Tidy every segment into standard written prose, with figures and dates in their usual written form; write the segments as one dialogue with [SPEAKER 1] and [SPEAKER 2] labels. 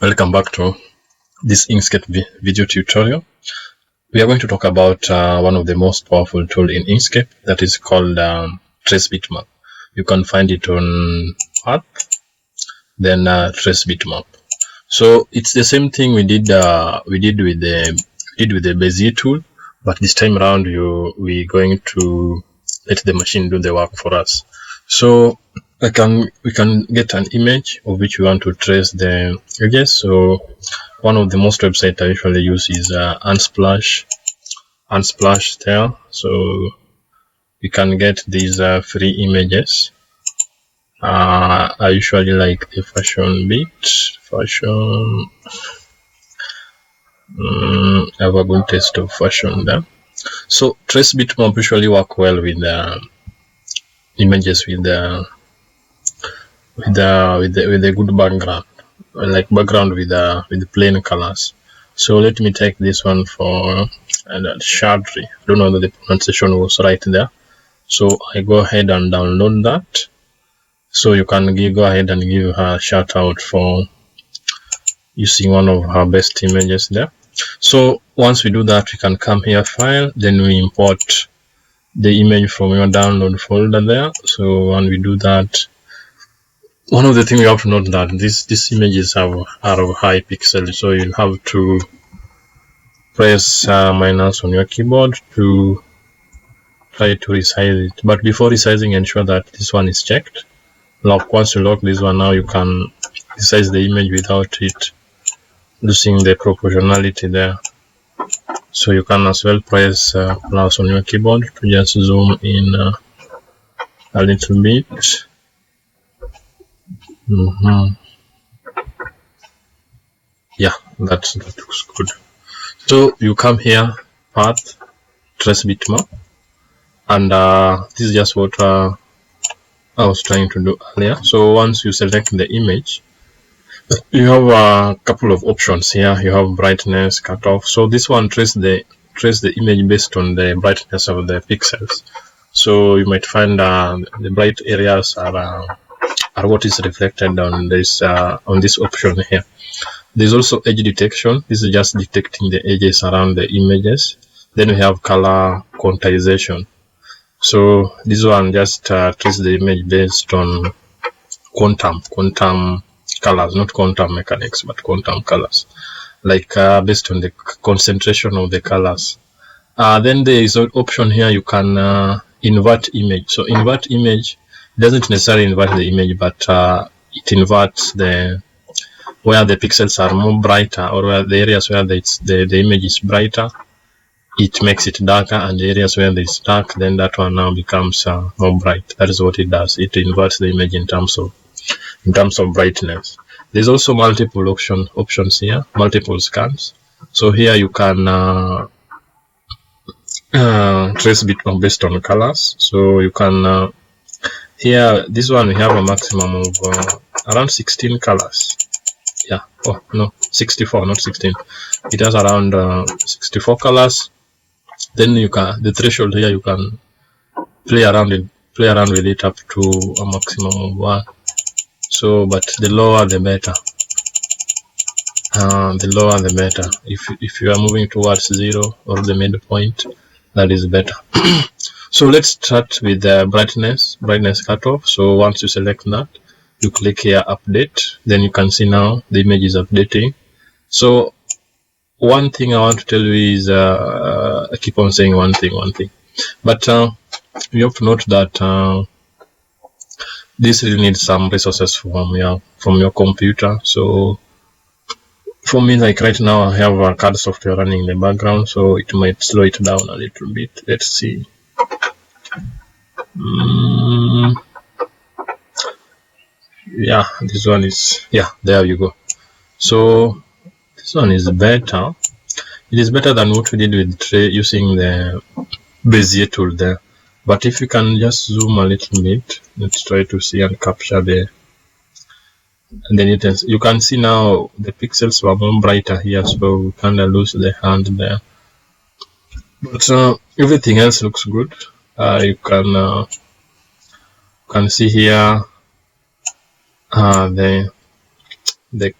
[SPEAKER 1] Welcome back to this Inkscape video tutorial. We are going to talk about one of the most powerful tools in Inkscape, that is called Trace Bitmap. You can find it on Path, then Trace Bitmap. So it's the same thing we did with the Bezier tool, but this time around we're going to let the machine do the work for us. So we can get an image of which we want to trace the edges. So one of the most websites I usually use is Unsplash there. So we can get these free images. I usually like the fashion bit. I have a good taste of fashion there. So Trace Bitmap usually work well with images with a good background, like background with the plain colors. So let me take this one for Shadri. I don't know that the pronunciation was right there. So I go ahead and download that. So you can go ahead and give her a shout out for using one of her best images there. So once we do that, we can come here, file, then we import the image from your download folder there. So when we do that, one of the things you have to note that these images are of high pixels, so you'll have to press minus on your keyboard to try to resize it. But before resizing, ensure that this one is checked. Lock. Once you lock this one, now you can resize the image without it losing the proportionality there. So you can as well press plus on your keyboard to just zoom in a little bit. Yeah, that looks good. So you come here, Path, Trace Bitmap, and this is just what I was trying to do earlier. So once you select the image, you have a couple of options here. You have brightness, cutoff. So this one trace the image based on the brightness of the pixels. So you might find the bright areas are what is reflected on this option here. There's also edge detection. This is just detecting the edges around the images. Then we have color quantization. So this one just trace the image based on quantum colors, not quantum mechanics, but quantum colors, like based on the concentration of the colors. Then there is an option here. You can invert image. So invert image doesn't necessarily invert the image, but it inverts where the pixels are more brighter, or where the areas where the image is brighter, it makes it darker, and the areas where it's dark, then that one now becomes more bright. That is what it does. It inverts the image in terms of brightness. There's also multiple options here, multiple scans. So here you can trace bitmap based on colors. So you can here, this one we have a maximum of around 16 colors. Yeah, oh no, 64, not 16. It has around 64 colors. Then you can, the threshold here, you can play around with it up to a maximum of 1. So, but the lower the better. The lower the better. If you are moving towards 0 or the midpoint, that is better. So let's start with the brightness cutoff. So once you select that, you click here, update. Then you can see now the image is updating. So one thing I want to tell you is I keep on saying one thing, but you have to note that this really needs some resources from your computer. So for me, like right now, I have a CAD software running in the background, so it might slow it down a little bit. Let's see. Yeah, this one is, yeah, there you go. So this one is better. It is better than what we did with using the Bezier tool there. But if you can just zoom a little bit, let's try to see and capture the details. You can see now the pixels were more brighter here, so we kind of lose the hand there. But everything else looks good. You can see here the is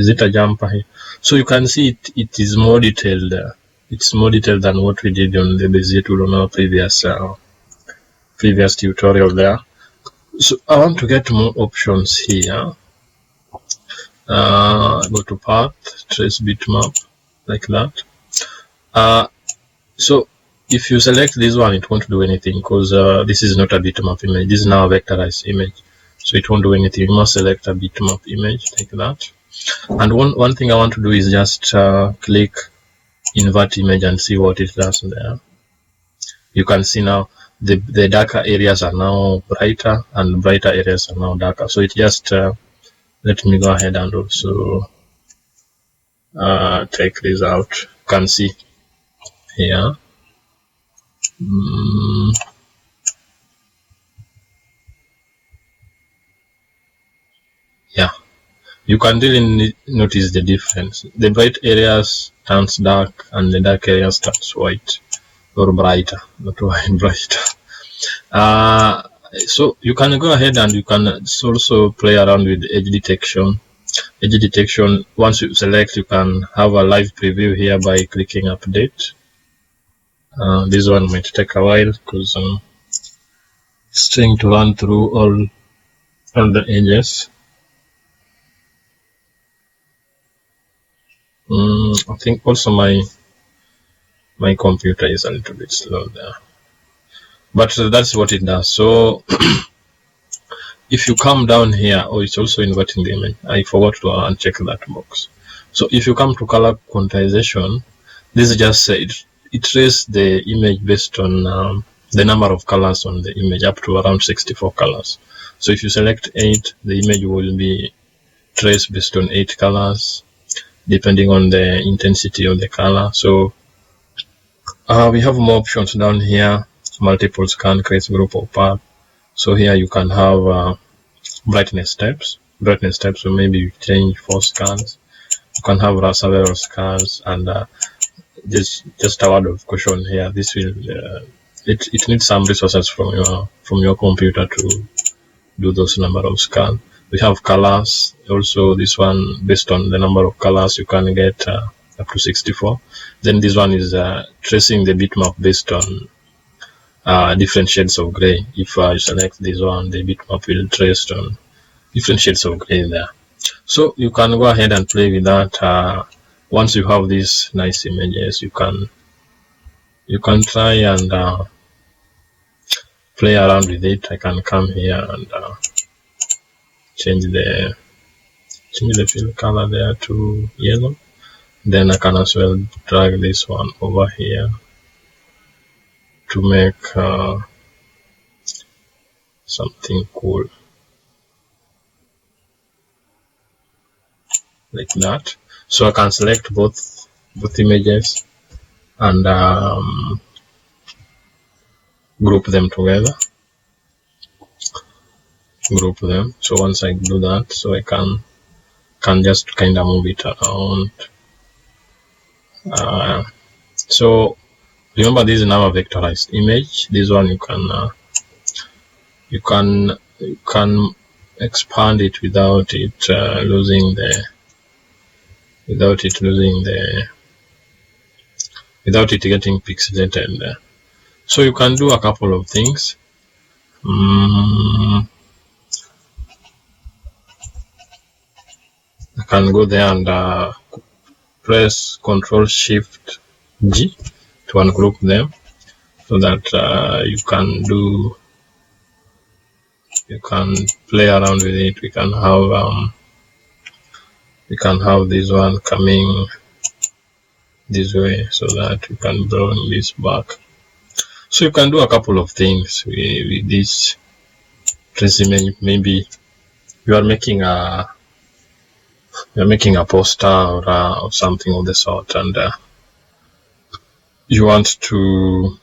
[SPEAKER 1] it a jumper here? So you can see it is more detailed. It's more detailed than what we did on the Bezier tool on our previous tutorial there. So I want to get more options here. Go to path, trace bitmap, like that. So if you select this one, it won't do anything because this is not a bitmap image. This is now a vectorized image, so it won't do anything. You must select a bitmap image like that. And one thing I want to do is just click invert image and see what it does there. You can see now the darker areas are now brighter and brighter areas are now darker. So it just let me go ahead and also take this out. You can see here. Yeah, you can really notice the difference. The bright areas turns dark and the dark areas turns white or brighter, not white, brighter. So you can go ahead and you can also play around with edge detection. Edge detection, once you select, you can have a live preview here by clicking update. This one might take a while because it's trying to run through all the edges. I think also my computer is a little bit slow there, but that's what it does. So if you come down here, it's also inverting the image. I forgot to uncheck that box. So if you come to color quantization, this just it traces the image based on the number of colors on the image up to around 64 colors. So if you select 8, the image will be traced based on 8 colors depending on the intensity of the color. So we have more options down here. Multiple scan, create group or path. So here you can have brightness types. So maybe you change 4 scans. You can have several scans, and just a word of caution here. This will it needs some resources from your computer to do those number of scans. We have colors. Also, this one based on the number of colors you can get up to 64. Then this one is tracing the bitmap based on different shades of gray. If I select this one, the bitmap will trace on different shades of gray there. So you can go ahead and play with that. Once you have these nice images, you can try and play around with it. I can come here and change the fill color there to yellow. Then I can as well drag this one over here to make something cool like that. So I can select both images and group them together. So once I do that, so I can just kind of move it around. So remember, this is now a vectorized image. This one you can expand it without it losing without it getting pixelated there. So you can do a couple of things. I can go there and press Ctrl+Shift+G to ungroup them, so that you can play around with it. We can have this one coming this way, so that you can bring this back. So you can do a couple of things with this trace image. Maybe you are making a poster or something of the sort, and you want to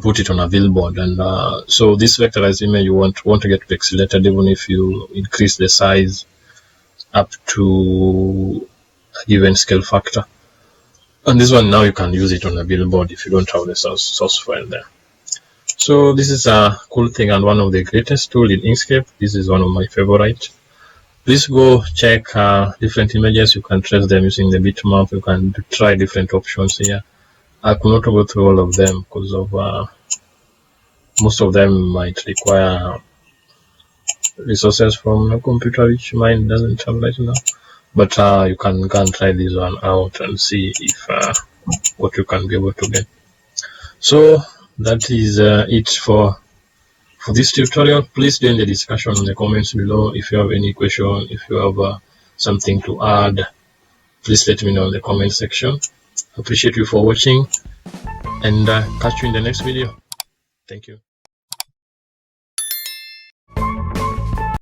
[SPEAKER 1] put it on a billboard, and so this vectorized image you want to get pixelated even if you increase the size up to a given scale factor. And this one now you can use it on a billboard if you don't have the source file there. So So this is a cool thing and one of the greatest tool in Inkscape. This is one of my favorite. Please go check different images. You can trace them using the bitmap. You can try different options here. I could not go through all of them because of most of them might require resources from a computer, which mine doesn't have right now. But you can go and try this one out and see if what you can be able to get. So that is it for this tutorial. Please join the discussion in the comments below. If you have any question, if you have something to add, please let me know in the comment section. Appreciate you for watching, and catch you in the next video. Thank you.